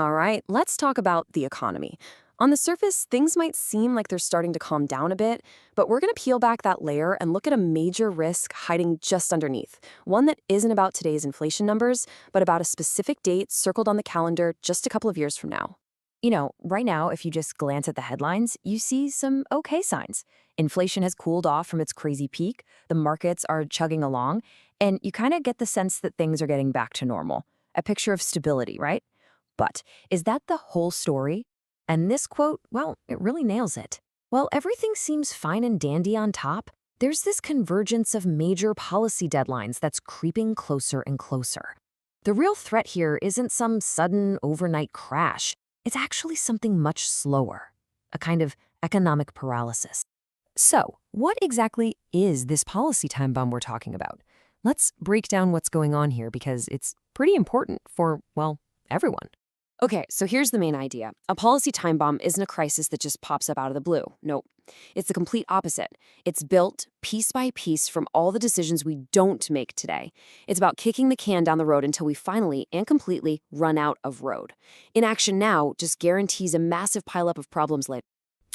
All right, let's talk about the economy. On the surface, things might seem like they're starting to calm down a bit, but we're going to peel back that layer and look at a major risk hiding just underneath. One that isn't about today's inflation numbers, but about a specific date circled on the calendar just a couple of years from now. Right now, if you just glance at the headlines, you see some okay signs. Inflation has cooled off from its crazy peak, the markets are chugging along, and you kind of get the sense that things are getting back to normal. A picture of stability, right? But is that the whole story? And this quote, well, it really nails it. While everything seems fine and dandy on top, there's this convergence of major policy deadlines that's creeping closer and closer. The real threat here isn't some sudden overnight crash. It's actually something much slower, a kind of economic paralysis. So, what exactly is this policy time bomb we're talking about? Let's break down what's going on here because it's pretty important for, well, everyone. Okay, so here's the main idea. A policy time bomb isn't a crisis that just pops up out of the blue. Nope. It's the complete opposite. It's built piece by piece from all the decisions we don't make today. It's about kicking the can down the road until we finally and completely run out of road. Inaction now just guarantees a massive pileup of problems later.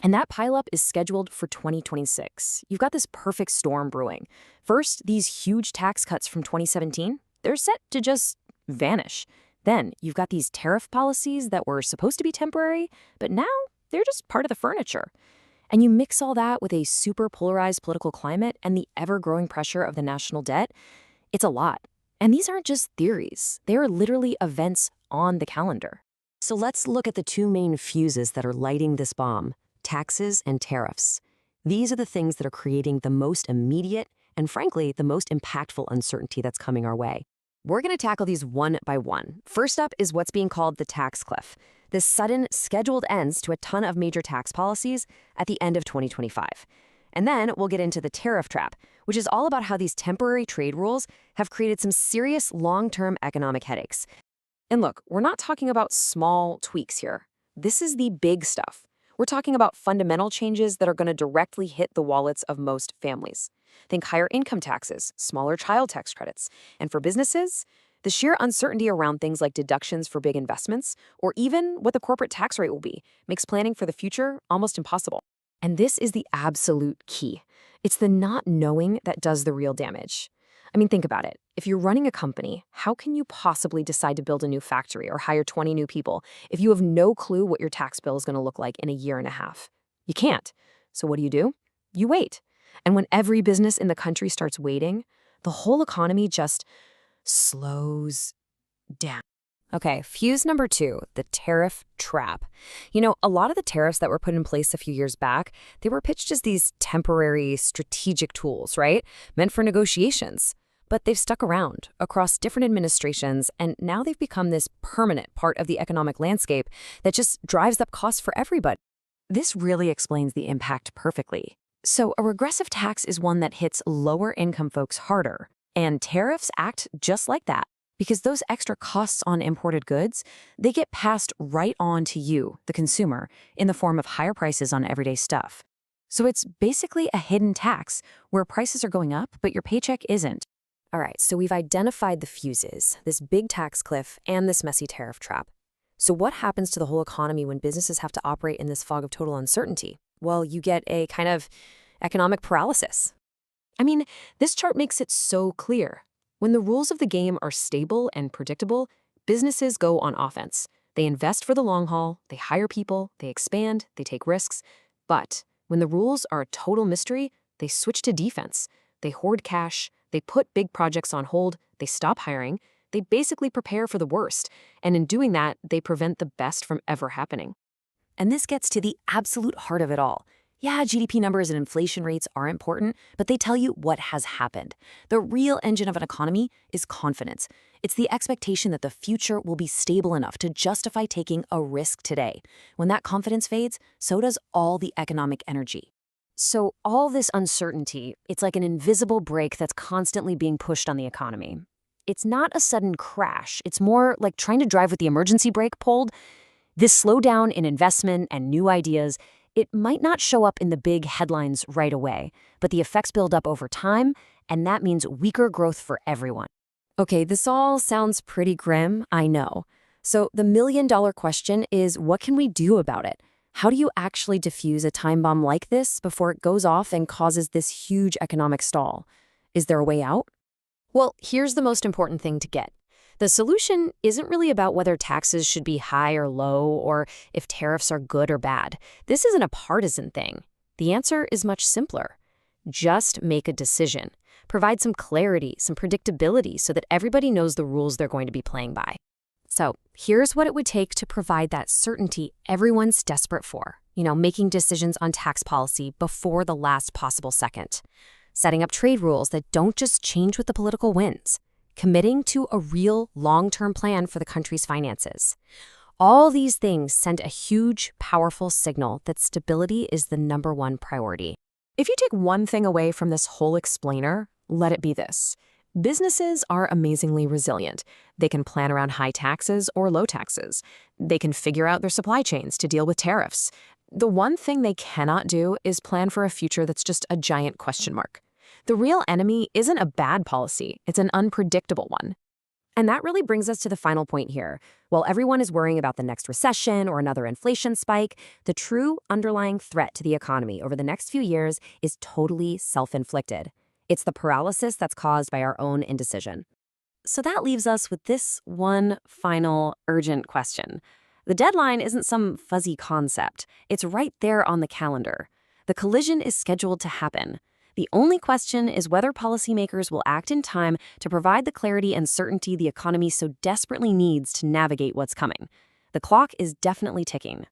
And that pileup is scheduled for 2026. You've got this perfect storm brewing. First, these huge tax cuts from 2017, they're set to just vanish. Then you've got these tariff policies that were supposed to be temporary, but now they're just part of the furniture. And you mix all that with a super polarized political climate and the ever-growing pressure of the national debt, it's a lot. And these aren't just theories. They are literally events on the calendar. So let's look at the two main fuses that are lighting this bomb, taxes and tariffs. These are the things that are creating the most immediate and, frankly, the most impactful uncertainty that's coming our way. We're going to tackle these one by one. First up is what's being called the tax cliff. This sudden, scheduled ends to a ton of major tax policies at the end of 2025. And then we'll get into the tariff trap, which is all about how these temporary trade rules have created some serious long-term economic headaches. And look, we're not talking about small tweaks here. This is the big stuff. We're talking about fundamental changes that are going to directly hit the wallets of most families. Think higher income taxes, smaller child tax credits. And for businesses, the sheer uncertainty around things like deductions for big investments, or even what the corporate tax rate will be, makes planning for the future almost impossible. And this is the absolute key. It's the not knowing that does the real damage. I mean, think about it. If you're running a company, how can you possibly decide to build a new factory or hire 20 new people if you have no clue what your tax bill is going to look like in a year and a half? You can't. So what do? You wait. And when every business in the country starts waiting, the whole economy just slows down. Okay, fuse number 2, the tariff trap. A lot of the tariffs that were put in place a few years back, they were pitched as these temporary strategic tools, right? Meant for negotiations. But they've stuck around across different administrations, and now they've become this permanent part of the economic landscape that just drives up costs for everybody. This really explains the impact perfectly. So a regressive tax is one that hits lower income folks harder, and tariffs act just like that. Because those extra costs on imported goods, they get passed right on to you, the consumer, in the form of higher prices on everyday stuff. So it's basically a hidden tax where prices are going up, but your paycheck isn't. All right, so we've identified the fuses, this big tax cliff, and this messy tariff trap. So what happens to the whole economy when businesses have to operate in this fog of total uncertainty? Well, you get a kind of economic paralysis. I mean, this chart makes it so clear. When the rules of the game are stable and predictable, businesses go on offense. They invest for the long haul, they hire people, they expand, they take risks. But when the rules are a total mystery, they switch to defense. They hoard cash, they put big projects on hold, they stop hiring, they basically prepare for the worst. And in doing that, they prevent the best from ever happening. And this gets to the absolute heart of it all. Yeah, GDP numbers and inflation rates are important, but they tell you what has happened. The real engine of an economy is confidence. It's the expectation that the future will be stable enough to justify taking a risk today. When that confidence fades, so does all the economic energy. So all this uncertainty, it's like an invisible brake that's constantly being pushed on the economy. It's not a sudden crash. It's more like trying to drive with the emergency brake pulled. This slowdown in investment and new ideas, it might not show up in the big headlines right away, but the effects build up over time, and that means weaker growth for everyone. Okay, this all sounds pretty grim, I know. So the million-dollar question is, what can we do about it? How do you actually defuse a time bomb like this before it goes off and causes this huge economic stall? Is there a way out? Well, here's the most important thing to get. The solution isn't really about whether taxes should be high or low or if tariffs are good or bad. This isn't a partisan thing. The answer is much simpler. Just make a decision. Provide some clarity, some predictability so that everybody knows the rules they're going to be playing by. So here's what it would take to provide that certainty everyone's desperate for. Making decisions on tax policy before the last possible second. Setting up trade rules that don't just change with the political winds. Committing to a real long-term plan for the country's finances. All these things send a huge, powerful signal that stability is the #1 priority. If you take one thing away from this whole explainer, let it be this. Businesses are amazingly resilient. They can plan around high taxes or low taxes. They can figure out their supply chains to deal with tariffs. The one thing they cannot do is plan for a future that's just a giant question mark. The real enemy isn't a bad policy, it's an unpredictable one. And that really brings us to the final point here. While everyone is worrying about the next recession or another inflation spike, the true underlying threat to the economy over the next few years is totally self-inflicted. It's the paralysis that's caused by our own indecision. So that leaves us with this one final urgent question. The deadline isn't some fuzzy concept. It's right there on the calendar. The collision is scheduled to happen. The only question is whether policymakers will act in time to provide the clarity and certainty the economy so desperately needs to navigate what's coming. The clock is definitely ticking.